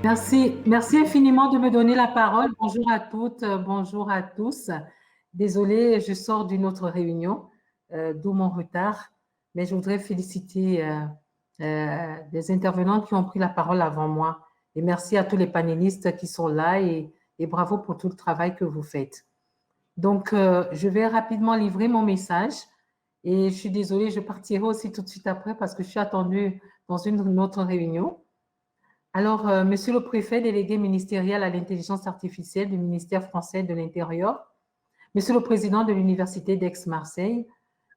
Merci infiniment de me donner la parole. Bonjour à toutes, bonjour à tous. Désolée, je sors d'une autre réunion, d'où mon retard, mais je voudrais féliciter les intervenants qui ont pris la parole avant moi. Et merci à tous les panélistes qui sont là et bravo pour tout le travail que vous faites. Donc, je vais rapidement livrer mon message et je suis désolée, je partirai aussi tout de suite après parce que je suis attendue dans une autre réunion. Alors, Monsieur le préfet délégué ministériel à l'intelligence artificielle du ministère français de l'Intérieur, Monsieur le président de l'Université d'Aix-Marseille,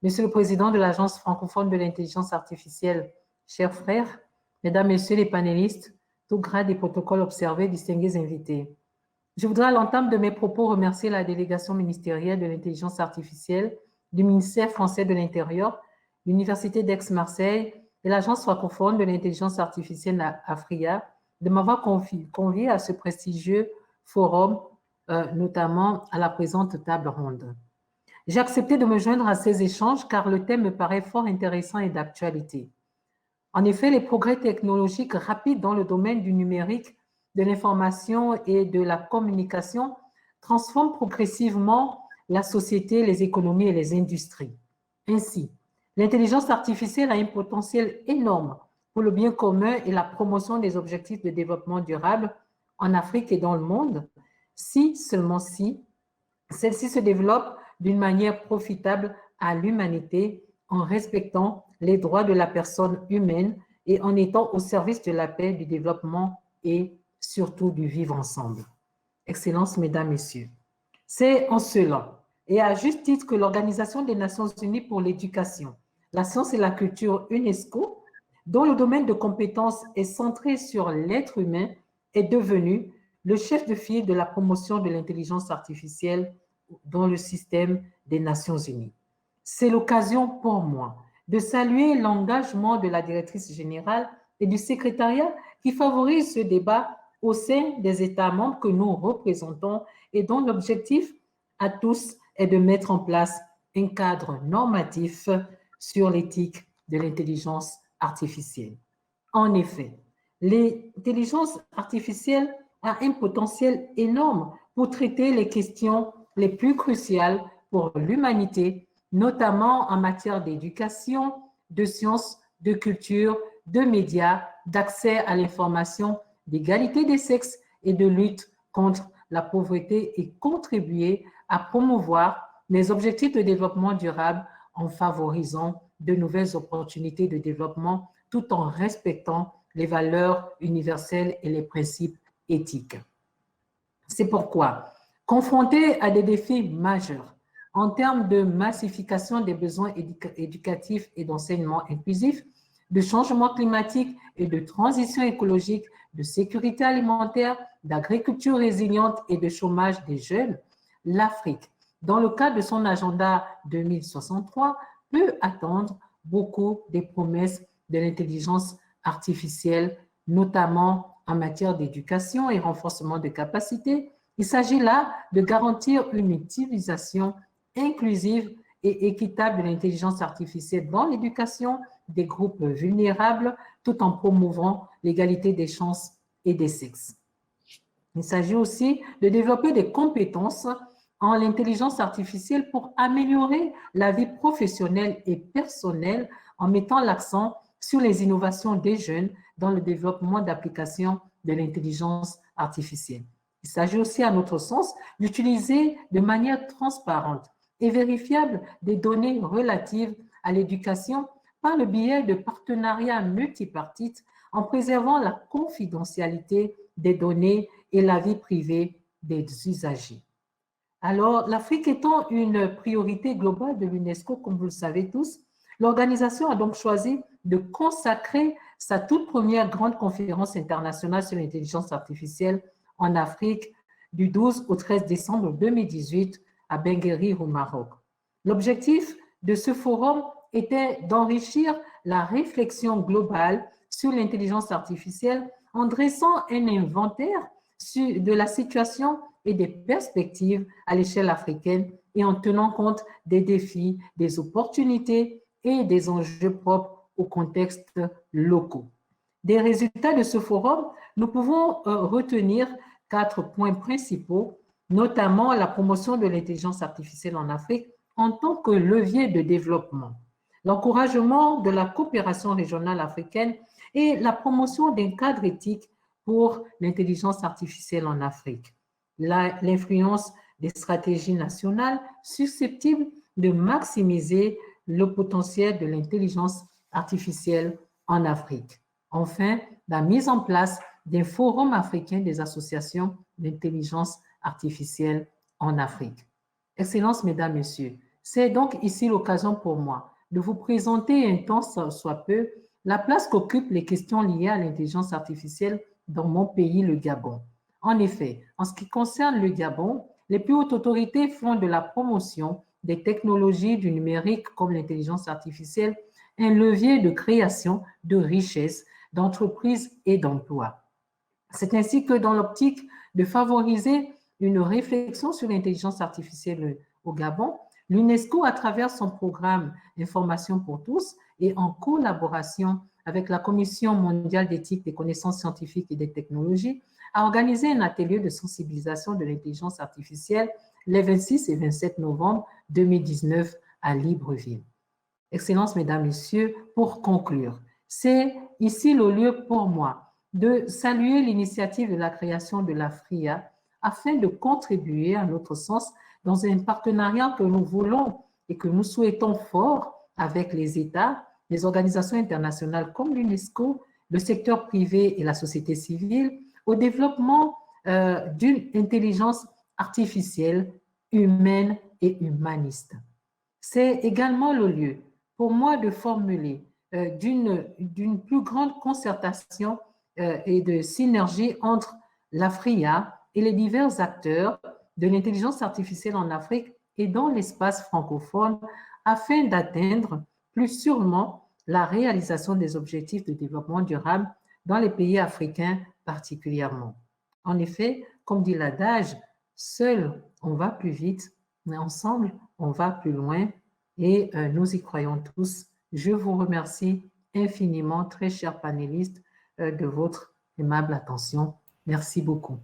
Monsieur le président de l'Agence francophone de l'intelligence artificielle, chers frères, Mesdames, Messieurs les panélistes, tout grade et protocoles observés, distingués invités. Je voudrais à l'entame de mes propos remercier la délégation ministérielle de l'intelligence artificielle du ministère français de l'Intérieur, l'Université d'Aix-Marseille et l'Agence francophone de l'intelligence artificielle AFRIA de m'avoir convié à ce prestigieux forum, notamment à la présente table ronde. J'ai accepté de me joindre à ces échanges car le thème me paraît fort intéressant et d'actualité. En effet, les progrès technologiques rapides dans le domaine du numérique, de l'information et de la communication transforment progressivement la société, les économies et les industries. Ainsi, l'intelligence artificielle a un potentiel énorme pour le bien commun et la promotion des objectifs de développement durable en Afrique et dans le monde, si, seulement si, celle-ci se développe d'une manière profitable à l'humanité en respectant les droits de la personne humaine et en étant au service de la paix, du développement et surtout du vivre ensemble. Excellences, Mesdames, Messieurs, c'est en cela, et à juste titre, que l'Organisation des Nations Unies pour l'éducation, la science et la culture UNESCO, dont le domaine de compétence est centré sur l'être humain, est devenu le chef de file de la promotion de l'intelligence artificielle dans le système des Nations Unies. C'est l'occasion pour moi de saluer l'engagement de la directrice générale et du secrétariat qui favorise ce débat au sein des États membres que nous représentons et dont l'objectif à tous est de mettre en place un cadre normatif sur l'éthique de l'intelligence artificielle. En effet, l'intelligence artificielle a un potentiel énorme pour traiter les questions les plus cruciales pour l'humanité, notamment en matière d'éducation, de sciences, de culture, de médias, d'accès à l'information, d'égalité des sexes et de lutte contre la pauvreté et contribuer à promouvoir les objectifs de développement durable en favorisant de nouvelles opportunités de développement tout en respectant les valeurs universelles et les principes éthiques. C'est pourquoi, confrontés à des défis majeurs en termes de massification des besoins éducatifs et d'enseignement inclusif, de changement climatique et de transition écologique, de sécurité alimentaire, d'agriculture résiliente et de chômage des jeunes, l'Afrique, dans le cadre de son agenda 2063, peut attendre beaucoup des promesses de l'intelligence artificielle, notamment en matière d'éducation et renforcement de capacités. Il s'agit là de garantir une utilisation inclusive et équitable de l'intelligence artificielle dans l'éducation des groupes vulnérables, tout en promouvant l'égalité des chances et des sexes. Il s'agit aussi de développer des compétences en l'intelligence artificielle pour améliorer la vie professionnelle et personnelle en mettant l'accent sur les innovations des jeunes dans le développement d'applications de l'intelligence artificielle. Il s'agit aussi, à notre sens, d'utiliser de manière transparente et vérifiable des données relatives à l'éducation par le biais de partenariats multipartites en préservant la confidentialité des données et la vie privée des usagers. Alors, l'Afrique étant une priorité globale de l'UNESCO, comme vous le savez tous, l'organisation a donc choisi de consacrer sa toute première grande conférence internationale sur l'intelligence artificielle en Afrique du 12 au 13 décembre 2018 à Benguéri au Maroc. L'objectif de ce forum était d'enrichir la réflexion globale sur l'intelligence artificielle en dressant un inventaire de la situation et des perspectives à l'échelle africaine et en tenant compte des défis, des opportunités et des enjeux propres aux contextes locaux. Des résultats de ce forum, nous pouvons retenir 4 points principaux, notamment la promotion de l'intelligence artificielle en Afrique en tant que levier de développement, l'encouragement de la coopération régionale africaine et la promotion d'un cadre éthique pour l'intelligence artificielle en Afrique, l'influence des stratégies nationales susceptibles de maximiser le potentiel de l'intelligence artificielle en Afrique. Enfin, la mise en place d'un forum africain des associations d'intelligence artificielle en Afrique. Excellences, Mesdames, Messieurs, c'est donc ici l'occasion pour moi de vous présenter un temps soit peu la place qu'occupent les questions liées à l'intelligence artificielle dans mon pays, le Gabon. En effet, en ce qui concerne le Gabon, les plus hautes autorités font de la promotion des technologies du numérique comme l'intelligence artificielle un levier de création de richesses, d'entreprises et d'emplois. C'est ainsi que dans l'optique de favoriser une réflexion sur l'intelligence artificielle au Gabon, l'UNESCO, à travers son programme Information pour tous et en collaboration avec la Commission mondiale d'éthique des connaissances scientifiques et des technologies, a organisé un atelier de sensibilisation de l'intelligence artificielle les 26 et 27 novembre 2019 à Libreville. Excellences, Mesdames, Messieurs, pour conclure, c'est ici le lieu pour moi de saluer l'initiative de la création de la FRIA afin de contribuer, à notre sens, dans un partenariat que nous voulons et que nous souhaitons fort avec les États, les organisations internationales comme l'UNESCO, le secteur privé et la société civile, au développement d'une intelligence artificielle humaine et humaniste. C'est également le lieu pour moi de formuler d'une plus grande concertation et de synergie entre l'AFRIA et les divers acteurs de l'intelligence artificielle en Afrique et dans l'espace francophone afin d'atteindre plus sûrement la réalisation des objectifs de développement durable dans les pays africains particulièrement. En effet, comme dit l'adage, seul on va plus vite, mais ensemble on va plus loin et nous y croyons tous. Je vous remercie infiniment, très chers panélistes, de votre aimable attention. Merci beaucoup.